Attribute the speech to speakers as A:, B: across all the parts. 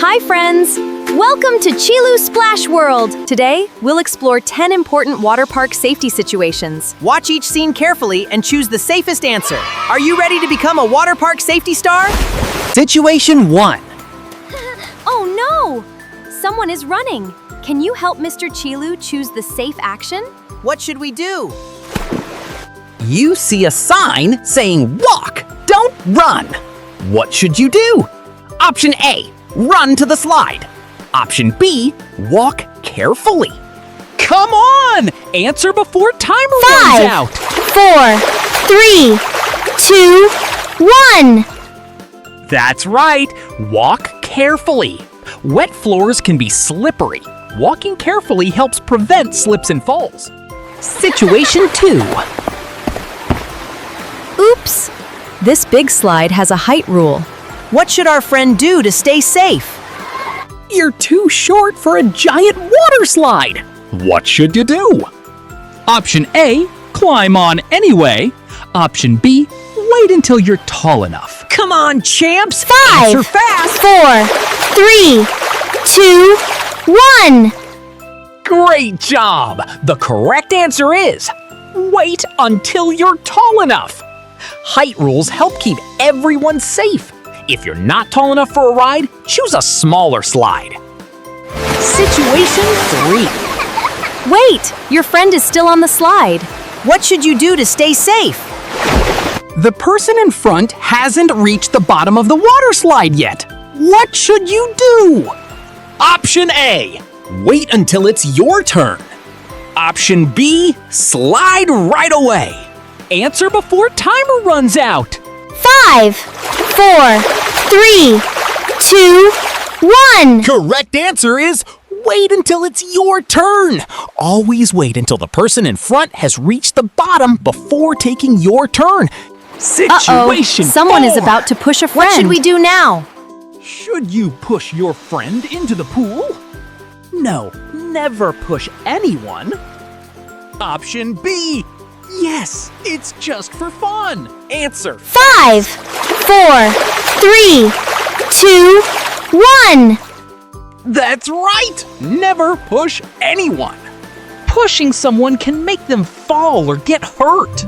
A: Hi friends! Welcome to Chilu Splash World! Today, we'll explore 10 important water park safety situations.
B: Watch each scene carefully and choose the safest answer. Are you ready to become a water park safety star? Situation 1.
A: Oh no! Someone is running. Can you help Mr. Chilu choose the safe action?
B: What should we do?
C: You see a sign saying walk, don't run. What should you do? Option A, run to the slide. Option B, walk carefully. Come on! Answer before timer runs out.
D: 4, 3, 2, 1.
C: That's right, walk carefully. Wet floors can be slippery. Walking carefully helps prevent slips and falls. Situation 2.
A: Oops! This big slide has a height rule.
B: What should our friend do to stay safe?
C: You're too short for a giant water slide. What should you do? Option A, climb on anyway. Option B, wait until you're tall enough. Come on, champs!
D: 5,
C: Answer fast!
D: 4, 3, 2, 1.
C: Great job! The correct answer is wait until you're tall enough. Height rules help keep everyone safe. If you're not tall enough for a ride, choose a smaller slide. Situation 3.
A: Wait! Your friend is still on the slide.
B: What should you do to stay safe?
C: The person in front hasn't reached the bottom of the water slide yet. What should you do? Option A, wait until it's your turn. Option B, slide right away. Answer before timer runs out.
D: 5, 4, 3, 2, 1.
C: Correct answer is wait until it's your turn. Always wait until the person in front has reached the bottom before taking your turn. Situation
A: Someone is
C: 4.
A: about to push a friend.
B: What should we do now?
C: Should you push your friend into the pool? No, never push anyone. Option B. Yes, it's just for fun. Answer
D: 5, 4, 3, 2, 1.
C: That's right! Never push anyone. Pushing someone can make them fall or get hurt.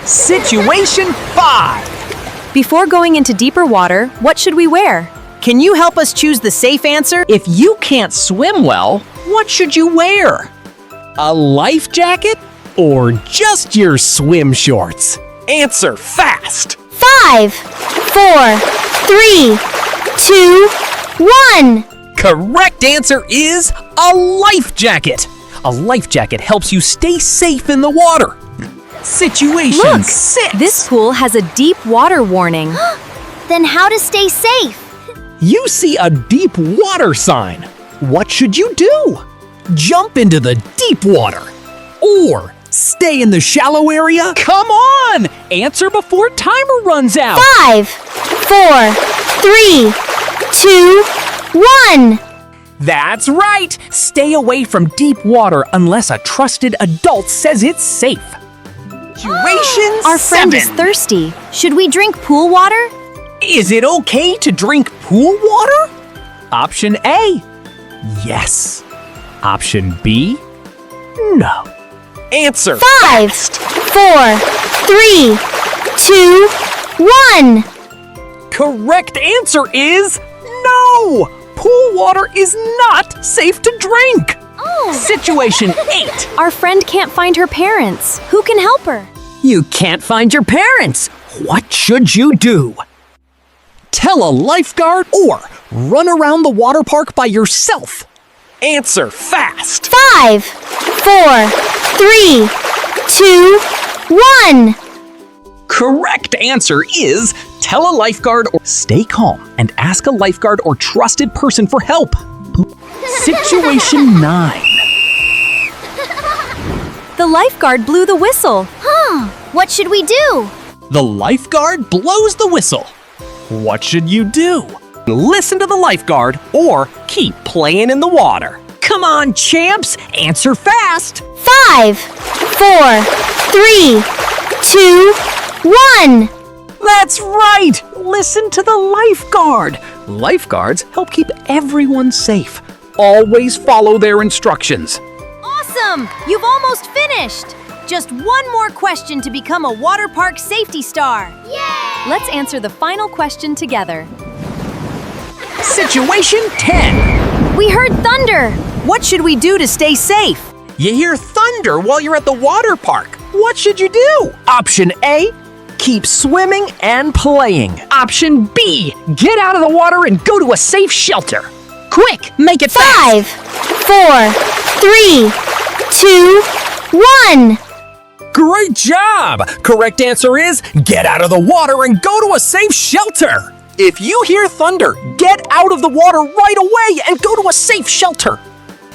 C: Situation 5.
A: Before going into deeper water, what should we wear?
B: Can you help us choose the safe answer?
C: If you can't swim well, what should you wear? A life jacket or just your swim shorts? Answer fast.
D: 5, 4, 3, 2, 1.
C: Correct answer is a life jacket. A life jacket helps you stay safe in the water. Situation
A: Look!
C: 6.
A: This pool has a deep water warning.
D: Then how to stay safe?
C: You see a deep water sign. What should you do? Jump into the deep water or stay in the shallow area? Come on! Answer before timer runs out.
D: 5, 4, 3, 2, 1.
C: That's right! Stay away from deep water unless a trusted adult says it's safe. Situation
A: Our friend
C: 7.
A: is thirsty. Should we drink pool water?
C: Is it okay to drink pool water? Option A, yes. Option B, no. Answer
D: 5, 4, 3, 2, 1.
C: Correct answer is no! Pool water is not safe to drink. Situation 8.
A: Our friend can't find her parents. Who can help her?
C: You can't find your parents. What should you do? Tell a lifeguard or run around the water park by yourself. Answer fast.
D: 5, 4, 3, 2, 1.
C: Correct answer is tell a lifeguard or stay calm and ask a lifeguard or trusted person for help. Situation 9.
A: The lifeguard blew the whistle.
D: What should we do?
C: The lifeguard blows the whistle. What should you do? Listen to the lifeguard or keep playing in the water. Come on, champs, answer fast.
D: 5, 4, 3, 2, 1.
C: That's right! Listen to the lifeguard. Lifeguards help keep everyone safe. Always follow their instructions.
A: Awesome! You've almost finished! Just one more question to become a water park safety star. Yay! Let's answer the final question together.
C: Situation 10.
A: We heard thunder!
B: What should we do to stay safe?
C: You hear thunder while you're at the water park. What should you do?
B: Option A, keep swimming and playing.
C: Option B, get out of the water and go to a safe shelter. Quick, make it fast.
D: 5, 4, 3, 2, 1.
C: Great job! Correct answer is get out of the water and go to a safe shelter. If you hear thunder, get out of the water right away and go to a safe shelter.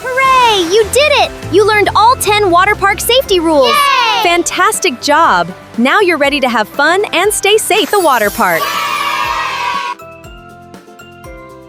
D: Hooray! You did it!
A: You learned all 10 water park safety rules.
D: Yay!
A: Fantastic job! Now you're ready to have fun and stay safe at the water park.